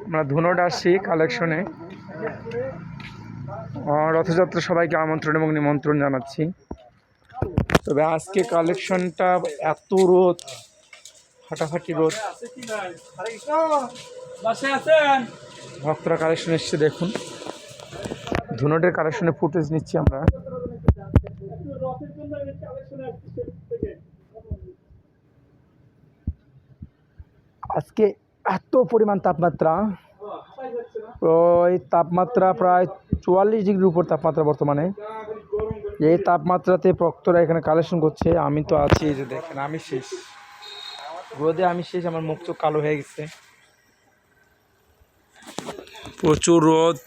আমরা ধুনট আসছি কালেকশনে। রথযাত্রা সবাইকে আমন্ত্রণ এবং নিমন্ত্রণ জানাচ্ছি। তবে আজকে কালেকশনটা এত রোদ, ফাটাফাটি রোদ। ভক্তরা কালেকশন এসছে, দেখুন ধুনটের কালেকশনে ফুটেজ নিচ্ছি আমরা। আজকে এত পরিমাণ তাপমাত্রা, ওই তাপমাত্রা প্রায় 44 ডিগ্রির উপর তাপমাত্রা বর্তমানে। এই তাপমাত্রাতে ভক্তরা এখানে কালেকশন করছে। আমি তো আছি, এই যে দেখেন আমি শেষ রোদে, আমি শেষ, আমার মুখ চোখ কালো হয়ে গেছে। প্রচুর রোদ,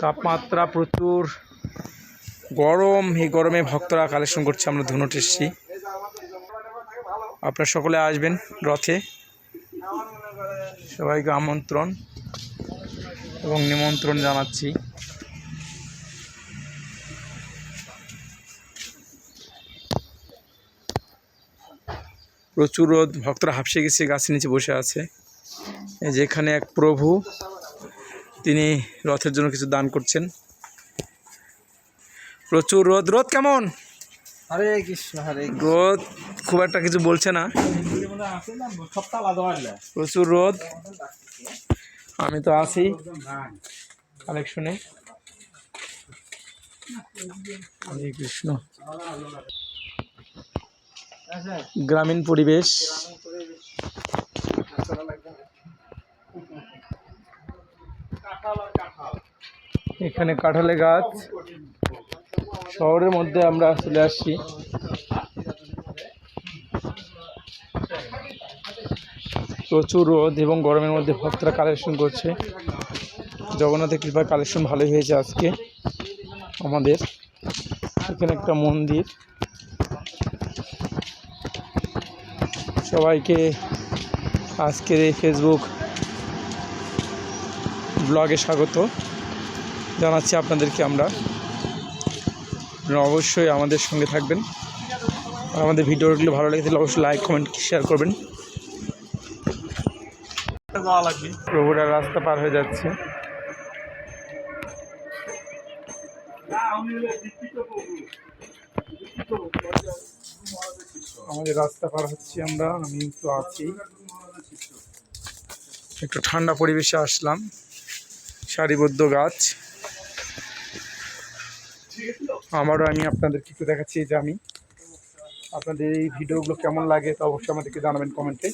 তাপমাত্রা প্রচুর গরম। এই গরমে ভক্তরা কালেকশন করছে। আমরা ধুনট এসেছি, আপনারা সকলে আসবেন রথে। সবাইকে আমন্ত্রণ এবং নিমন্ত্রণ জানাচ্ছি। প্রচুর রোদ, ভক্তরা হাঁপসে গেছে, গাছের নিচে বসে আছে। যেখানে এক প্রভু, তিনি রথের জন্য কিছু দান করছেন। প্রচুর রোদ। রোদ কেমন? হরে কৃষ্ণ, হরে রোদ খুব একটা কিছু বলছে না, প্রচুর রোদ। আমি তো আছি কালেকশনে। হরে কৃষ্ণ। গ্রামীণ পরিবেশ। এখানে কাঁঠালের গাছ। শহরের মধ্যে আমরা চলে আসছি। প্রচুর রোদ এবং গরমের মধ্যে ভক্তরা কালেকশন করছে। জগন্নাথের কৃপায় কালেকশন ভালোই হয়েছে আজকে আমাদের। এখানে একটা মন্দির। সবাইকে আজকের এই ফেসবুক ব্লগে স্বাগত জানাচ্ছি আপনাদেরকে। আপনারা অবশ্যই আমাদের সঙ্গে থাকবেন। আর আমাদের ভিডিওগুলো ভালো লেগে থাকলে অবশ্যই লাইক, কমেন্ট, শেয়ার করবেন। প্রভুরা রাস্তা পার হয়ে যাচ্ছে। আমাদের রাস্তা পার হচ্ছি আমরা। আমি তো আছি, একটু ঠান্ডা পরিবেশে আসলাম। সারিবদ্ধ গাছ। আমারও আমি আপনাদেরকে একটু দেখাচ্ছি যে আমি আপনাদের এই ভিডিওগুলো কেমন লাগে তা অবশ্যই আমাদেরকে জানাবেন কমেন্টে।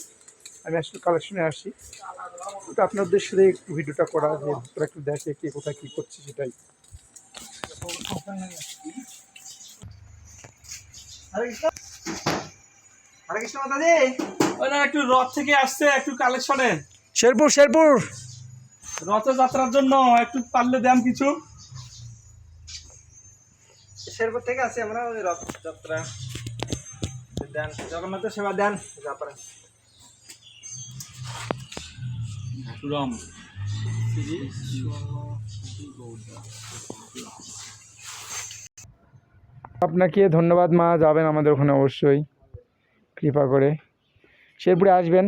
আমি আসলে কালেকশনে আসি, তো আপনার উদ্দেশ্যে একটু ভিডিওটা করা, যে ভক্তরা একটু দেখে কে কোথায় কী করছে সেটাই। একটু রথ থেকে আসছে, একটু কালেকশনে শেরপুর রথযাত্রার জন্য একটু পারলে দেন কিছু। শেরপুর থেকে আসি আমরা, ওই রথযাত্রা দেন, জগন্নাথের সেবা দেন। আপনাকে ধন্যবাদ মা, যাবেন আমাদের ওখানে অবশ্যই কৃপা করে। শেরপুরে আসবেন।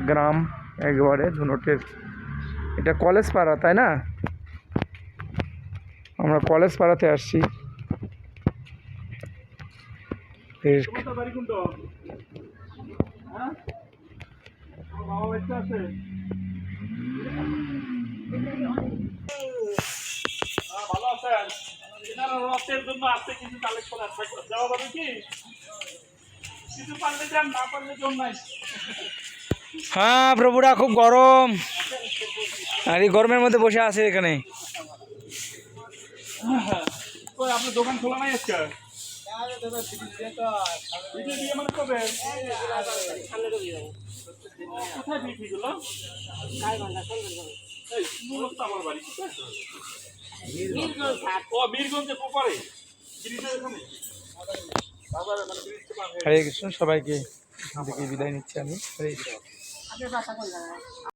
গ্রাম একেবারে ধুনটের। এটা কলেজ পাড়া, তাই না? আমরা কলেজ পাড়াতে আসছি। ভালো আছেন? রথের জন্য আসছে কিছু কালেকশন আছে, দেওয়া যাবে কি? কিছু পারলে দেন, না পারলে জন্য নাই। হ্যাঁ প্রভুরা, খুব গরম, আর এই গরমের মধ্যে বসে আছে এখানে। আপনার দোকান খোলা নাই আজকে? কোথায় বিক্রি করলো? বীরগঞ্জে পোপারে। হরে কৃষ্ণ। সবাইকে বিদায় নিচ্ছি আমি। হরে কৃষ্ণ।